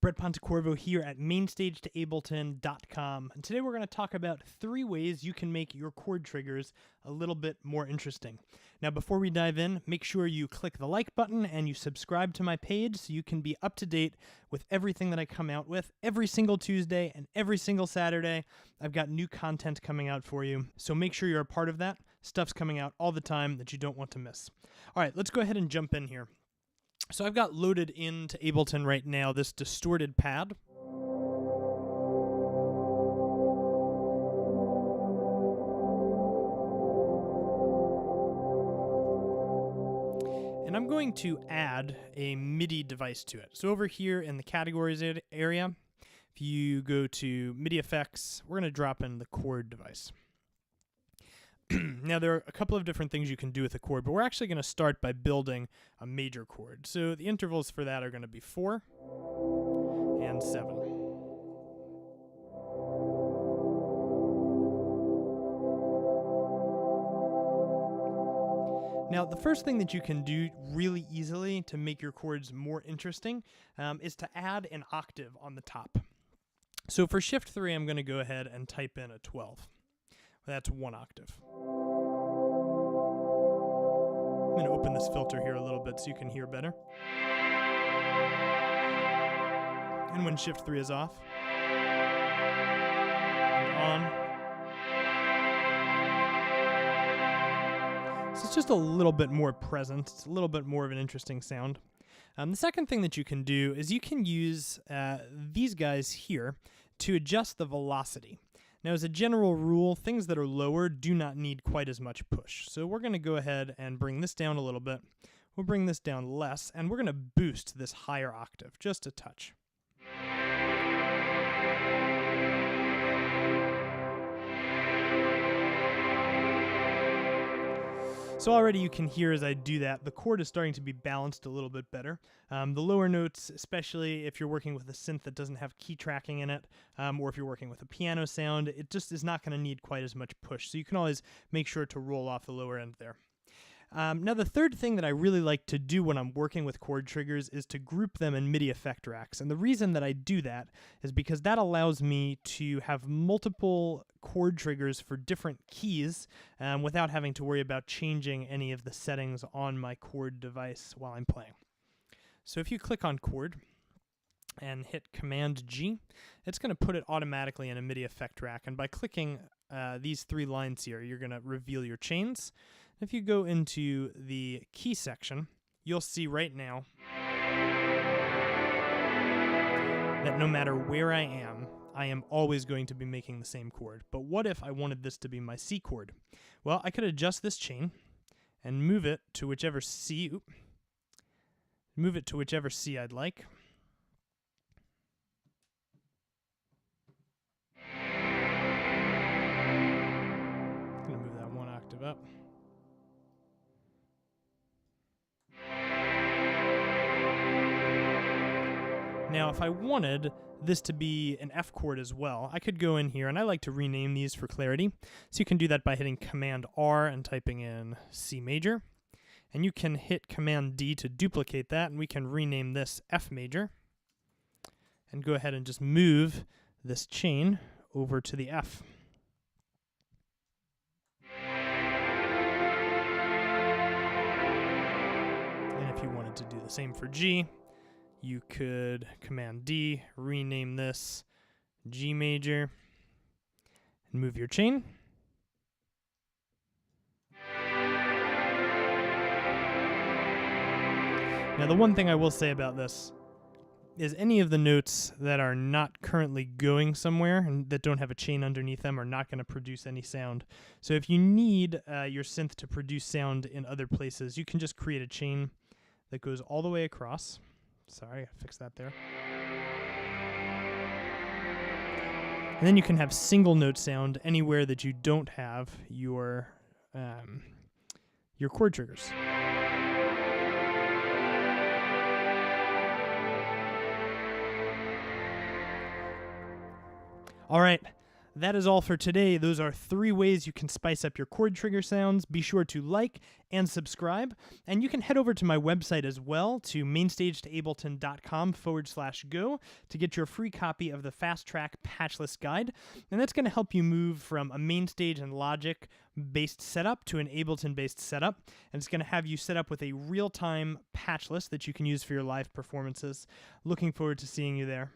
Brett Pontecorvo here at mainstagetoableton.com, and today we're going to talk about 3 ways you can make your chord triggers a little bit more interesting. Now, before we dive in, make sure you click the like button and you subscribe to my page so you can be up to date with everything that I come out with every single Tuesday and every single Saturday. I've got new content coming out for you, so make sure you're a part of that. Stuff's coming out all the time that you don't want to miss. All right, let's go ahead and jump in here. So I've got loaded into Ableton right now this distorted pad. And I'm going to add a MIDI device to it. So over here in the categories area, if you go to MIDI effects, we're going to drop in the chord device. Now, there are a couple of different things you can do with a chord, but we're actually going to start by building a major chord. So the intervals for that are going to be 4 and 7. Now, the first thing that you can do really easily to make your chords more interesting is to add an octave on the top. So for Shift 3, I'm going to go ahead and type in a 12. That's 1 octave. I'm going to open this filter here a little bit so you can hear better. And when Shift 3 is off, and on. So it's just a little bit more present. It's a little bit more of an interesting sound. The second thing that you can do is you can use these guys here to adjust the velocity. Now, as a general rule, things that are lower do not need quite as much push. So we're going to go ahead and bring this down a little bit. We'll bring this down less, and we're going to boost this higher octave just a touch. So already you can hear as I do that, the chord is starting to be balanced a little bit better. The lower notes, especially if you're working with a synth that doesn't have key tracking in it, or if you're working with a piano sound, it just is not going to need quite as much push. So you can always make sure to roll off the lower end there. Now, the third thing that I really like to do when I'm working with chord triggers is to group them in MIDI effect racks. And the reason that I do that is because that allows me to have multiple chord triggers for different keys without having to worry about changing any of the settings on my chord device while I'm playing. So if you click on Chord and hit Command G, it's going to put it automatically in a MIDI effect rack. And by clicking these 3 lines here, you're going to reveal your chains. If you go into the key section, you'll see right now that no matter where I am always going to be making the same chord. But what if I wanted this to be my C chord? Well, I could adjust this chain and move it to whichever C. I'd like. I'm going to move that 1 octave up. Now, if I wanted this to be an F chord as well, I could go in here, and I like to rename these for clarity. So you can do that by hitting Command R and typing in C major. And you can hit Command D to duplicate that, and we can rename this F major. And go ahead and just move this chain over to the F. And if you wanted to do the same for G, you could Command D, rename this G major, and move your chain. Now, the one thing I will say about this is any of the notes that are not currently going somewhere and that don't have a chain underneath them are not going to produce any sound. So if you need your synth to produce sound in other places, you can just create a chain that goes all the way across. Sorry, I fixed that there. And then you can have single note sound anywhere that you don't have your chord triggers. All right, That is all for today. Those are 3 ways you can spice up your chord trigger sounds. Be sure to like and subscribe. And you can head over to my website as well, to mainstagetoableton.com/go, to get your free copy of the Fast Track Patchless Guide. And that's going to help you move from a Mainstage and Logic based setup to an Ableton based setup. And it's going to have you set up with a real-time patch list that you can use for your live performances. Looking forward to seeing you there.